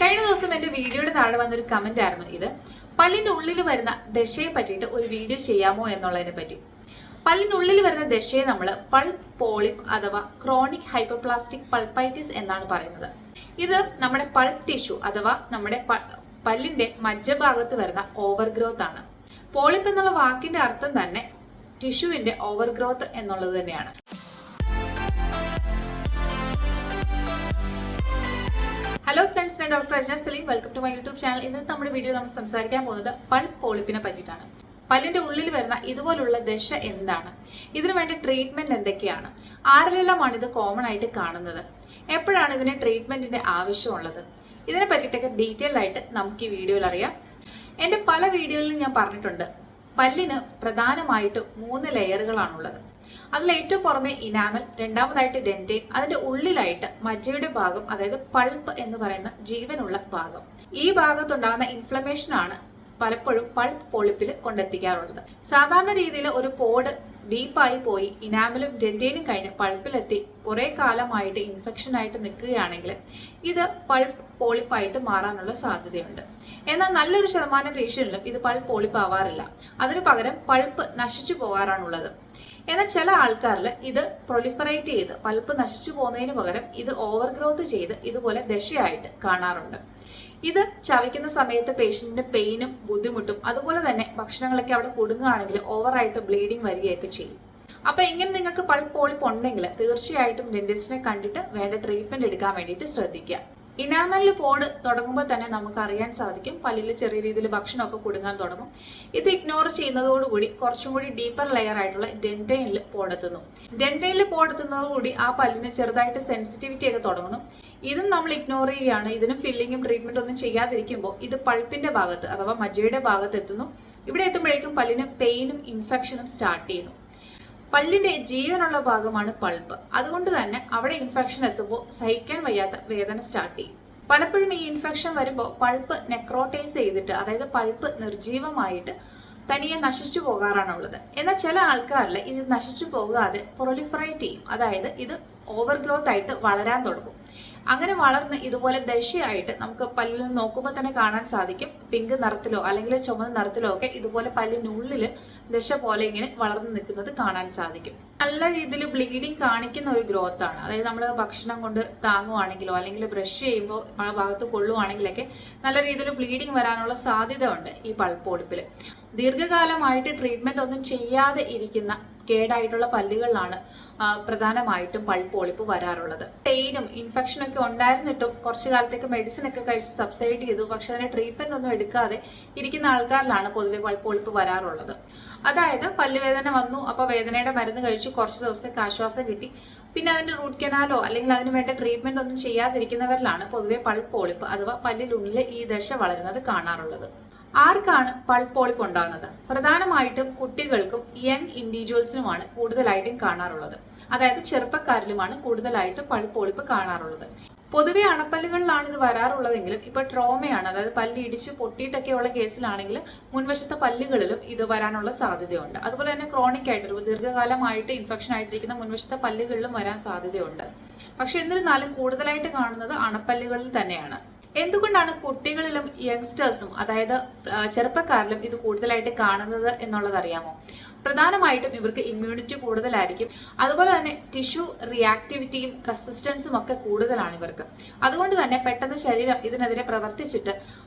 കഴിഞ്ഞ ദിവസം എന്റെ വീഡിയോയുടെ താഴെ വന്നൊരു കമന്റ് ആയിരുന്നു ഇത്. പല്ലിനുള്ളിൽ വരുന്ന ദശയെ പറ്റിയിട്ട് ഒരു വീഡിയോ ചെയ്യാമോ എന്നുള്ളതിനെ പറ്റി. പല്ലിനുള്ളിൽ വരുന്ന ദശയെ നമ്മൾ പൾപ്പ് പോളിപ്പ് അഥവാ ക്രോണിക് ഹൈപ്പർപ്ലാസ്റ്റിക് പൾപ്പൈറ്റിസ് എന്നാണ് പറയുന്നത്. ഇത് നമ്മുടെ പൾപ്പ് ടിഷ്യൂ അഥവാ നമ്മുടെ പല്ലിന്റെ മജ്ജഭാഗത്ത് വരുന്ന ഓവർ ഗ്രോത്ത് ആണ്. പോളിപ്പ് എന്നുള്ള വാക്കിന്റെ അർത്ഥം തന്നെ ടിഷ്യൂവിന്റെ ഓവർ ഗ്രോത്ത് എന്നുള്ളത് തന്നെയാണ്. ഹലോ ഫ്രണ്ട്സ്, ഞാൻ doctor Ajna Saleem. Welcome to my YouTube channel. ഇന്നത്തെ നമ്മുടെ വീഡിയോ നമ്മൾ സംസാരിക്കാൻ പോകുന്നത് പൾപ്പ് പോളിപ്പിനെ പറ്റിയിട്ടാണ്. പല്ലിന്റെ ഉള്ളിൽ വരുന്ന ഇതുപോലുള്ള ദശ എന്താണ്, ഇതിനു വേണ്ട ട്രീറ്റ്മെന്റ് എന്തൊക്കെയാണ്, ആരിലെല്ലാമാണ് ഇത് കോമൺ ആയിട്ട് കാണുന്നത്, എപ്പോഴാണ് ഇതിന് ട്രീറ്റ്മെന്റിന്റെ ആവശ്യമുള്ളത്, ഇതിനെ പറ്റിയിട്ടൊക്കെ ഡീറ്റെയിൽ ആയിട്ട് നമുക്ക് ഈ വീഡിയോയിൽ അറിയാം. എന്റെ പല വീഡിയോയിലും ഞാൻ പറഞ്ഞിട്ടുണ്ട്, പല്ലിന് പ്രധാനമായിട്ട് 3 ലെയറുകളാണുള്ളത്. അതിൽ ഏറ്റവും പുറമെ ഇനാമൽ, രണ്ടാമതായിട്ട് ഡെന്റൈൻ, അതിന്റെ ഉള്ളിലായിട്ട് മജ്ജയുടെ ഭാഗം, അതായത് പൾപ്പ് എന്ന് പറയുന്ന ജീവനുള്ള ഭാഗം. ഈ ഭാഗത്തുണ്ടാകുന്ന ഇൻഫ്ലമേഷൻ ആണ് പലപ്പോഴും പൾപ്പ് പോളിപ്പിൽ കൊണ്ടെത്തിക്കാറുള്ളത്. സാധാരണ രീതിയിൽ ഒരു പോഡ് ഡീപ്പായി പോയി ഇനാമലും ഡെന്റൈനും കഴിഞ്ഞ് പൾപ്പിലെത്തി കുറെ കാലമായിട്ട് ഇൻഫെക്ഷൻ ആയിട്ട് നിൽക്കുകയാണെങ്കിൽ ഇത് പൾപ്പ് പോളിപ്പായിട്ട് മാറാനുള്ള സാധ്യതയുണ്ട്. എന്നാൽ നല്ലൊരു ശതമാനം പേഷ്യന്റിലും ഇത് പൾപ്പ് പോളിപ്പ് ആവാറില്ല. അതിനു പകരം പൾപ്പ് നശിച്ചു പോകാറാണുള്ളത്. എന്നാൽ ചില ആൾക്കാരിൽ ഇത് പ്രൊലിഫറേറ്റ് ചെയ്ത് പൾപ്പ് നശിച്ചു പോകുന്നതിന് പകരം ഇത് ഓവർ ഗ്രോത്ത് ചെയ്ത് ഇതുപോലെ ദശയായിട്ട് കാണാറുണ്ട്. ഇത് ചവയ്ക്കുന്ന സമയത്ത് പേഷ്യന്റിന്റെ പെയിനും ബുദ്ധിമുട്ടും, അതുപോലെ തന്നെ ഭക്ഷണങ്ങളൊക്കെ അവിടെ കുടുങ്ങുകയാണെങ്കിൽ ഓവറായിട്ട് ബ്ലീഡിങ് വരികയൊക്കെ ചെയ്യും. അപ്പൊ ഇങ്ങനെ നിങ്ങൾക്ക് പൾപ്പ് പോളിപ്പ് ഉണ്ടെങ്കിൽ തീർച്ചയായിട്ടും ഡെന്റിസ്റ്റിനെ കണ്ടിട്ട് വേണ്ട ട്രീറ്റ്മെന്റ് എടുക്കാൻ വേണ്ടിയിട്ട് ശ്രദ്ധിക്കുക. ഇനാമലിൽ പോഡ് തുടങ്ങുമ്പോൾ തന്നെ നമുക്ക് അറിയാൻ സാധിക്കും പല്ലിൽ ചെറിയ രീതിയിൽ ഭക്ഷണമൊക്കെ കുടുങ്ങാൻ തുടങ്ങും. ഇത് ഇഗ്നോർ ചെയ്യുന്നതോടുകൂടി കുറച്ചും കൂടി ഡീപ്പർ ലെയർ ആയിട്ടുള്ള ഡെന്റൈനിൽ പോടെത്തുന്നു. ഡെന്റൈനിൽ പോടെത്തുന്നതോടുകൂടി ആ പല്ലിന് ചെറുതായിട്ട് സെൻസിറ്റിവിറ്റി ഒക്കെ തുടങ്ങുന്നു. ഇതും നമ്മൾ ഇഗ്നോർ ചെയ്യുകയാണ്. ഇതിനും ഫില്ലിങ്ങും ട്രീറ്റ്മെന്റ് ഒന്നും ചെയ്യാതിരിക്കുമ്പോൾ ഇത് പൾപ്പിന്റെ ഭാഗത്ത് അഥവാ മജ്ജയുടെ ഭാഗത്ത് എത്തുന്നു. ഇവിടെ എത്തുമ്പോഴേക്കും പല്ലിന് പെയിനും ഇൻഫെക്ഷനും സ്റ്റാർട്ട് ചെയ്യുന്നു. പല്ലിന്റെ ജീവനുള്ള ഭാഗമാണ് പൾപ്പ്. അതുകൊണ്ട് തന്നെ അവിടെ ഇൻഫെക്ഷൻ എത്തുമ്പോൾ സഹിക്കാൻ വയ്യാത്ത വേദന സ്റ്റാർട്ട് ചെയ്യും. പലപ്പോഴും ഈ ഇൻഫെക്ഷൻ വരുമ്പോൾ പൾപ്പ് നെക്രോട്ടൈസ് ചെയ്തിട്ട്, അതായത് പൾപ്പ് നിർജീവമായിട്ട് തനിയെ നശിച്ചു പോകാറാണുള്ളത്. എന്നാൽ ചില ആൾക്കാരിൽ ഇത് നശിച്ചു പോകാതെ പ്രൊലിഫറേറ്റ് ചെയ്യും, അതായത് ഇത് ഓവർ ഗ്രോത്ത് ആയിട്ട് വളരാൻ തുടങ്ങും. അങ്ങനെ വളർന്ന് ഇതുപോലെ ദശയായിട്ട് നമുക്ക് പല്ലിൽ നിന്ന് നോക്കുമ്പോൾ തന്നെ കാണാൻ സാധിക്കും. പിങ്ക് നിറത്തിലോ അല്ലെങ്കിൽ ചുമന്ന നിറത്തിലോ ഒക്കെ ഇതുപോലെ പല്ലിനുള്ളിൽ ദശ പോലെ ഇങ്ങനെ വളർന്നു നിൽക്കുന്നത് കാണാൻ സാധിക്കും. നല്ല രീതിയിൽ ബ്ലീഡിങ് കാണിക്കുന്ന ഒരു ഗ്രോത്ത് ആണ്. അതായത് നമ്മൾ ഭക്ഷണം കൊണ്ട് താങ്ങുവാണെങ്കിലോ അല്ലെങ്കിൽ ബ്രഷ് ചെയ്യുമ്പോൾ ആ ഭാഗത്ത് കൊള്ളുവാണെങ്കിലൊക്കെ നല്ല രീതിയിൽ ബ്ലീഡിങ് വരാനുള്ള സാധ്യത ഉണ്ട് ഈ പൾപ്പ് പോളിപ്പിൽ. ദീർഘകാലമായിട്ട് ട്രീറ്റ്മെന്റ് ഒന്നും ചെയ്യാതെ ഇരിക്കുന്ന കേടായിട്ടുള്ള പല്ലുകളിലാണ് പ്രധാനമായിട്ടും പൾപ്പ് പോളിപ്പ് വരാറുള്ളത്. പെയിനും ഇൻഫെക്ഷനും ഒക്കെ ഉണ്ടായിരുന്നിട്ടും കുറച്ചു കാലത്തേക്ക് മെഡിസിൻ ഒക്കെ കഴിച്ച് സബ്സൈഡ് ചെയ്തു, പക്ഷെ അതിന് ട്രീറ്റ്മെന്റ് ഒന്നും എടുക്കാതെ ഇരിക്കുന്ന ആൾക്കാരിലാണ് പൊതുവെ പൾപ്പ് പോളിപ്പ് വരാറുള്ളത്. അതായത് പല്ലുവേദന വന്നു, അപ്പൊ വേദനയുടെ മരുന്ന് കഴിച്ചു, കുറച്ച് ദിവസത്തേക്ക് ആശ്വാസം കിട്ടി, പിന്നെ അതിന്റെ റൂട്ട് കനാലോ അല്ലെങ്കിൽ അതിന് വേണ്ട ട്രീറ്റ്മെന്റ് ഒന്നും ചെയ്യാതിരിക്കുന്നവരിലാണ് പൊതുവെ പൾപ്പ് പോളിപ്പ് അഥവാ പല്ലിനുള്ളിൽ ഈ ദശ വളരുന്നത് കാണാറുള്ളത്. ആർക്കാണ് പൾപ്പ് പോളിപ്പ് ഉണ്ടാകുന്നത്? പ്രധാനമായിട്ടും കുട്ടികൾക്കും യങ് ഇൻഡിവിജ്വൽസിനുമാണ് കൂടുതലായിട്ടും കാണാറുള്ളത്. അതായത് ചെറുപ്പക്കാരിലുമാണ് കൂടുതലായിട്ടും പൾപ്പ് പോളിപ്പ് കാണാറുള്ളത്. പൊതുവെ അണപ്പല്ലുകളിലാണ് ഇത് വരാറുള്ളതെങ്കിലും ഇപ്പൊ ട്രോമയാണ്, അതായത് പല്ല് ഇടിച്ച് പൊട്ടിയിട്ടൊക്കെയുള്ള കേസിലാണെങ്കിൽ മുൻവശത്തെ പല്ലുകളിലും ഇത് വരാനുള്ള സാധ്യതയുണ്ട്. അതുപോലെ തന്നെ ക്രോണിക് ആയിട്ട് ദീർഘകാലമായിട്ട് ഇൻഫെക്ഷൻ ആയിട്ടിരിക്കുന്ന മുൻവശത്തെ പല്ലുകളിലും വരാൻ സാധ്യതയുണ്ട്. പക്ഷെ എന്നിരുന്നാലും കൂടുതലായിട്ട് കാണുന്നത് അണപ്പല്ലുകളിൽ തന്നെയാണ്. എന്തുകൊണ്ടാണ് കുട്ടികളിലും യങ്സ്റ്റേഴ്സും അതായത് ചെറുപ്പക്കാരിലും ഇത് കൂടുതലായിട്ട് കാണുന്നത് എന്നുള്ളത് അറിയാമോ? പ്രധാനമായിട്ടും ഇവർക്ക് ഇമ്മ്യൂണിറ്റി കൂടുതലായിരിക്കും. അതുപോലെ തന്നെ ടിഷ്യൂ റിയാക്ടിവിറ്റിയും റെസിസ്റ്റൻസും ഒക്കെ കൂടുതലാണ് ഇവർക്ക്. അതുകൊണ്ട് തന്നെ പെട്ടെന്ന് ശരീരം ഇതിനെതിരെ പ്രവർത്തിച്ചിട്ട്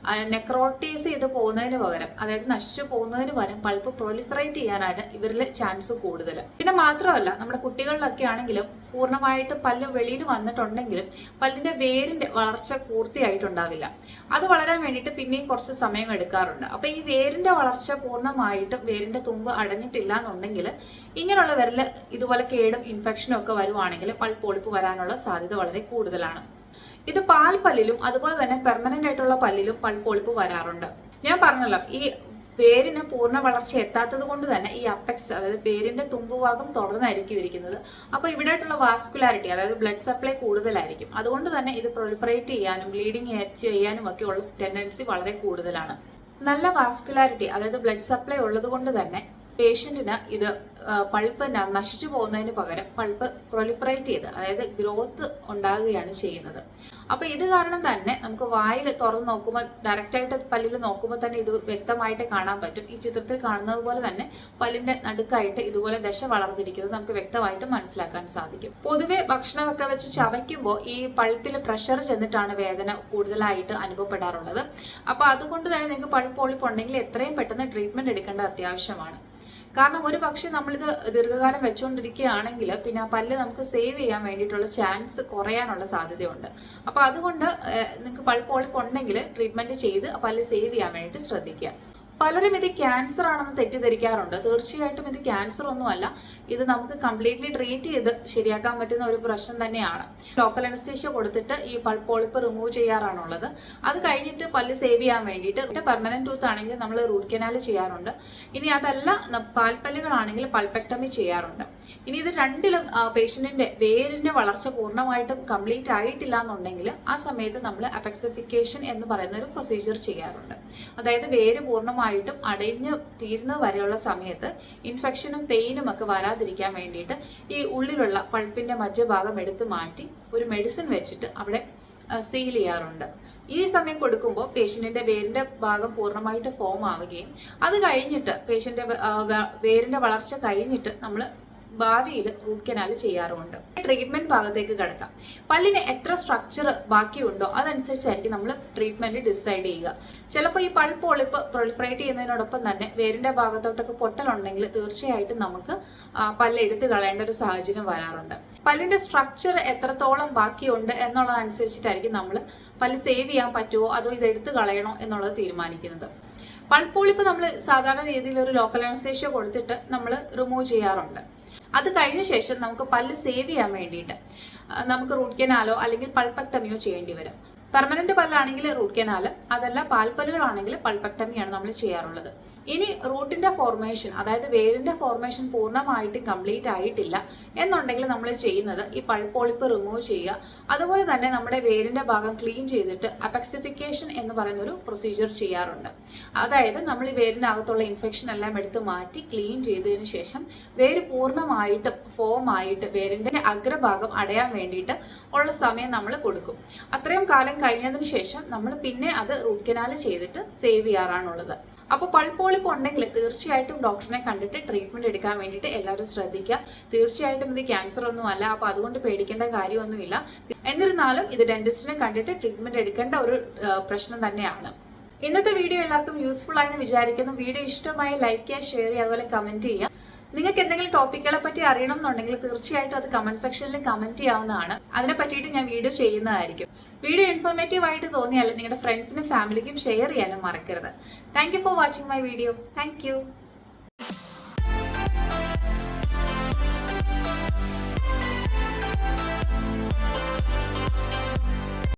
നെക്രോട്ടൈസ് ചെയ്ത് പോകുന്നതിന് പകരം, അതായത് നശിച്ചു പോകുന്നതിന് പകരം പൾപ്പ് പ്രൊലിഫറേറ്റ് ചെയ്യാനാണ് ഇവരിൽ ചാൻസ് കൂടുതൽ. പിന്നെ മാത്രമല്ല നമ്മുടെ കുട്ടികളിലൊക്കെ ആണെങ്കിലും പൂർണ്ണമായിട്ട് പല്ല് വെളിയിൽ വന്നിട്ടുണ്ടെങ്കിലും പല്ലിന്റെ വേരിന്റെ വളർച്ച പൂർത്തിയായിട്ടുണ്ടാവില്ല. അത് വളരാൻ വേണ്ടിയിട്ട് പിന്നെയും കുറച്ച് സമയം എടുക്കാറുണ്ട്. അപ്പൊ ഈ വേരിന്റെ വളർച്ച പൂർണ്ണമായിട്ടും വേരിന്റെ തുമ്പ് അടഞ്ഞിട്ടില്ല എന്നുണ്ടെങ്കിൽ ഇങ്ങനെയുള്ളവരിൽ ഇതുപോലെ കേടും ഇൻഫെക്ഷനും ഒക്കെ വരുവാണെങ്കിൽ പൾപ്പ് പോളിപ്പ് വരാനുള്ള സാധ്യത വളരെ കൂടുതലാണ്. ഇത് പാൽ പല്ലിലും അതുപോലെ തന്നെ പെർമനന്റ് ആയിട്ടുള്ള പല്ലിലും പൾപ്പ് പോളിപ്പ് വരാറുണ്ട്. ഞാൻ പറഞ്ഞല്ലോ, ഈ വേരിന് പൂർണ്ണ വളർച്ച എത്താത്തത് കൊണ്ട് തന്നെ ഈ അപ്പെക്സ്, അതായത് വേരിന്റെ തുമ്പുഭാഗം തുറന്നായിരിക്കും ഇരിക്കുന്നത്. അപ്പൊ ഇവിടെ ആയിട്ടുള്ള വാസ്കുലാരിറ്റി, അതായത് ബ്ലഡ് സപ്ലൈ കൂടുതലായിരിക്കും. അതുകൊണ്ട് തന്നെ ഇത് പ്രൊലിഫറേറ്റ് ചെയ്യാനും ബ്ലീഡിങ് ചെയ്യാനും ഒക്കെ ഉള്ള ടെൻഡൻസി വളരെ കൂടുതലാണ്. നല്ല വാസ്കുലാരിറ്റി, അതായത് ബ്ലഡ് സപ്ലൈ ഉള്ളത് കൊണ്ട് തന്നെ പേഷ്യന്റിന് ഇത് പൾപ്പ് നശിച്ചു പോകുന്നതിന് പകരം പൾപ്പ് പ്രൊലിഫറേറ്റ് ചെയ്ത്, അതായത് ഗ്രോത്ത് ഉണ്ടാകുകയാണ് ചെയ്യുന്നത്. അപ്പൊ ഇത് കാരണം തന്നെ നമുക്ക് വായിൽ തുറന്ന് നോക്കുമ്പോൾ, ഡയറക്റ്റായിട്ട് പല്ലിൽ നോക്കുമ്പോൾ തന്നെ ഇത് വ്യക്തമായിട്ട് കാണാൻ പറ്റും. ഈ ചിത്രത്തിൽ കാണുന്നത് പോലെ തന്നെ പല്ലിന്റെ നടുക്കായിട്ട് ഇതുപോലെ ദശ വളർന്നിരിക്കുന്നത് നമുക്ക് വ്യക്തമായിട്ട് മനസ്സിലാക്കാൻ സാധിക്കും. പൊതുവെ ഭക്ഷണമൊക്കെ വെച്ച് ചവയ്ക്കുമ്പോൾ ഈ പൾപ്പിൽ പ്രഷർ ചെന്നിട്ടാണ് വേദന കൂടുതലായിട്ട് അനുഭവപ്പെടാറുള്ളത്. അപ്പൊ അതുകൊണ്ട് തന്നെ നിങ്ങൾക്ക് പൾപ്പ് പോളിപ്പ് ഉണ്ടെങ്കിൽ എത്രയും പെട്ടെന്ന് ട്രീറ്റ്മെന്റ് എടുക്കേണ്ടത് അത്യാവശ്യമാണ്. കാരണം ഒരു പക്ഷേ നമ്മളിത് ദീർഘകാലം വെച്ചുകൊണ്ടിരിക്കുകയാണെങ്കിൽ പിന്നെ ആ പല്ല് നമുക്ക് സേവ് ചെയ്യാൻ വേണ്ടിയിട്ടുള്ള ചാൻസ് കുറയാനുള്ള സാധ്യതയുണ്ട്. അപ്പോൾ അതുകൊണ്ട് നിങ്ങൾക്ക് പൾപ്പ് പോളിപ്പ് ഉണ്ടെങ്കിൽ ട്രീറ്റ്മെന്റ് ചെയ്ത് ആ പല്ല് സേവ് ചെയ്യാൻ വേണ്ടിയിട്ട് ശ്രദ്ധിക്കുക. പലരും ഇത് ക്യാൻസർ ആണെന്ന് തെറ്റിദ്ധരിക്കാറുണ്ട്. തീർച്ചയായിട്ടും ഇത് ക്യാൻസർ ഒന്നുമല്ല. ഇത് നമുക്ക് കംപ്ലീറ്റ്ലി ട്രീറ്റ് ചെയ്ത് ശരിയാക്കാൻ പറ്റുന്ന ഒരു പ്രശ്നം തന്നെയാണ്. ലോക്കൽ അനസ്തീഷ്യ കൊടുത്തിട്ട് ഈ പൾപ്പ് പോളിപ്പ് റിമൂവ് ചെയ്യാറാണുള്ളത്. അത് കഴിഞ്ഞിട്ട് പല്ല് സേവ് ചെയ്യാൻ വേണ്ടിയിട്ട് പെർമനന്റ് ടൂത്ത് ആണെങ്കിൽ നമ്മൾ റൂട്ട് കനാൽ ചെയ്യാറുണ്ട്. ഇനി അതല്ല, പാൽപ്പല്ലുകളാണെങ്കിൽ പൾപ്പെക്ടമി ചെയ്യാറുണ്ട്. ഇനി ഇത് രണ്ടിലും പേഷ്യന്റിന്റെ വേരിന്റെ വളർച്ച പൂർണ്ണമായിട്ടും കംപ്ലീറ്റ് ആയിട്ടില്ല എന്നുണ്ടെങ്കിൽ ആ സമയത്ത് നമ്മൾ അപെക്സിഫിക്കേഷൻ എന്ന് പറയുന്ന ഒരു പ്രൊസീജിയർ ചെയ്യാറുണ്ട്. അതായത് വേര് പൂർണ്ണമായിട്ടും അടഞ്ഞു തീരുന്നത് വരെയുള്ള സമയത്ത് ഇൻഫെക്ഷനും പെയിനും ഒക്കെ വരാതിരിക്കാൻ വേണ്ടിയിട്ട് ഈ ഉള്ളിലുള്ള പൾപ്പിന്റെ മധ്യഭാഗം എടുത്തു മാറ്റി ഒരു മെഡിസിൻ വെച്ചിട്ട് അവിടെ സീൽ ചെയ്യാറുണ്ട്. ഈ സമയം കൊടുക്കുമ്പോൾ പേഷ്യന്റിന്റെ വേരിന്റെ ഭാഗം പൂർണ്ണമായിട്ട് ഫോം ആവുകയും അത് കഴിഞ്ഞിട്ട് പേഷ്യന്റെ വേരിന്റെ വളർച്ച കഴിഞ്ഞിട്ട് നമ്മൾ ഭാവിയിൽ റൂട്ട് കനാൽ ചെയ്യാറുമുണ്ട്. ട്രീറ്റ്മെന്റ് ഭാഗത്തേക്ക് കിടക്കാം. പല്ലിന് എത്ര സ്ട്രക്ചർ ബാക്കിയുണ്ടോ അതനുസരിച്ചായിരിക്കും നമ്മൾ ട്രീറ്റ്മെന്റ് ഡിസൈഡ് ചെയ്യുക. ചിലപ്പോൾ ഈ പൾപ്പ് പോളിപ്പ് പ്രൊലിഫറേറ്റ് ചെയ്യുന്നതിനോടൊപ്പം തന്നെ വേരിന്റെ ഭാഗത്തോട്ടൊക്കെ പൊട്ടലുണ്ടെങ്കിൽ തീർച്ചയായിട്ടും നമുക്ക് പല്ല് എടുത്തു കളയേണ്ട ഒരു സാഹചര്യം വരാറുണ്ട്. പല്ലിന്റെ സ്ട്രക്ചർ എത്രത്തോളം ബാക്കിയുണ്ട് എന്നുള്ളതനുസരിച്ചിട്ടായിരിക്കും നമ്മൾ പല്ല് സേവ് ചെയ്യാൻ പറ്റുമോ അതോ ഇത് എടുത്തു കളയണോ എന്നുള്ളത് തീരുമാനിക്കുന്നത്. പൾപ്പ് പോളിപ്പ് നമ്മൾ സാധാരണ രീതിയിൽ ഒരു ലോക്കൽ അനസ്തീഷ്യ കൊടുത്തിട്ട് നമ്മൾ റിമൂവ് ചെയ്യാറുണ്ട്. അത് കഴിഞ്ഞ ശേഷം നമുക്ക് പല്ല് സേവ് ചെയ്യാൻ വേണ്ടിയിട്ട് നമുക്ക് റൂട്ട് കനാലോ അല്ലെങ്കിൽ പൾപ്പെക്ടമിയോ ചെയ്യേണ്ടി വരും. പെർമനന്റ് പല്ലാണെങ്കിൽ റൂട്ട് കനാല്, അതല്ല പാൽപ്പല്ലുകളാണെങ്കിൽ പൾപ്പെക്ടമിയാണ് നമ്മൾ ചെയ്യാറുള്ളത്. ഇനി റൂട്ടിന്റെ ഫോർമേഷൻ, അതായത് വേരിന്റെ ഫോർമേഷൻ പൂർണ്ണമായിട്ട് കംപ്ലീറ്റ് ആയിട്ടില്ല എന്നുണ്ടെങ്കിൽ നമ്മൾ ചെയ്യുന്നത് ഈ പൾപ്പ് പോളിപ്പ് റിമൂവ് ചെയ്യുക. അതുപോലെ തന്നെ നമ്മുടെ വേരിന്റെ ഭാഗം ക്ലീൻ ചെയ്തിട്ട് അപെക്സിഫിക്കേഷൻ എന്ന് പറയുന്ന ഒരു പ്രൊസീജിയർ ചെയ്യാറുണ്ട്. അതായത് നമ്മൾ ഈ വേരിന്റെ അകത്തുള്ള ഇൻഫെക്ഷൻ എല്ലാം എടുത്ത് മാറ്റി ക്ലീൻ ചെയ്തതിനു ശേഷം വേര് പൂർണ്ണമായിട്ട് ഫോം ആയിട്ട് വേരിന്റെ അഗ്രഭാഗം അടയാൻ വേണ്ടിയിട്ട് ഉള്ള സമയം നമ്മൾ കൊടുക്കും. അത്രയും കാലം കഴിഞ്ഞതിന് ശേഷം നമ്മൾ പിന്നെ അത് റൂട്ട് കനാൽ ചെയ്തിട്ട് സേവ് ചെയ്യാറാണുള്ളത്. അപ്പോൾ പൾപ്പ് പോളിപ്പ് ഉണ്ടെങ്കിൽ തീർച്ചയായിട്ടും ഡോക്ടറിനെ കണ്ടിട്ട് ട്രീറ്റ്മെന്റ് എടുക്കാൻ വേണ്ടിയിട്ട് എല്ലാവരും ശ്രദ്ധിക്കുക. തീർച്ചയായിട്ടും ഇത് ക്യാൻസർ ഒന്നുമല്ല, അപ്പോൾ അതുകൊണ്ട് പേടിക്കേണ്ട കാര്യമൊന്നുമില്ല. എന്നിരുന്നാലും ഇത് ഡെന്റിസ്റ്റിനെ കണ്ടിട്ട് ട്രീറ്റ്മെന്റ് എടുക്കേണ്ട ഒരു പ്രശ്നം തന്നെയാണ്. ഇന്നത്തെ വീഡിയോ എല്ലാവർക്കും യൂസ്ഫുൾ ആയെന്ന് വിചാരിക്കുന്നു. വീഡിയോ ഇഷ്ടമായി ലൈക്ക് ചെയ്യുക, ഷെയർ ചെയ്യുക, അതുപോലെ കമന്റ് ചെയ്യുക. നിങ്ങൾക്ക് എന്തെങ്കിലും ടോപ്പിക്കുകളെ പറ്റി അറിയണം എന്നുണ്ടെങ്കിൽ തീർച്ചയായിട്ടും അത് കമന്റ് സെക്ഷനിൽ കമന്റ് ചെയ്യാവുന്നതാണ്. അതിനെ പറ്റിയിട്ട് ഞാൻ വീഡിയോ ചെയ്യുന്നതായിരിക്കും. വീഡിയോ ഇൻഫോർമേറ്റീവ് ആയിട്ട് തോന്നിയാൽ നിങ്ങളുടെ ഫ്രണ്ട്സിനും ഫാമിലിക്കും ഷെയർ ചെയ്യാനും മറക്കരുത്. Thank you for watching my video. Thank you.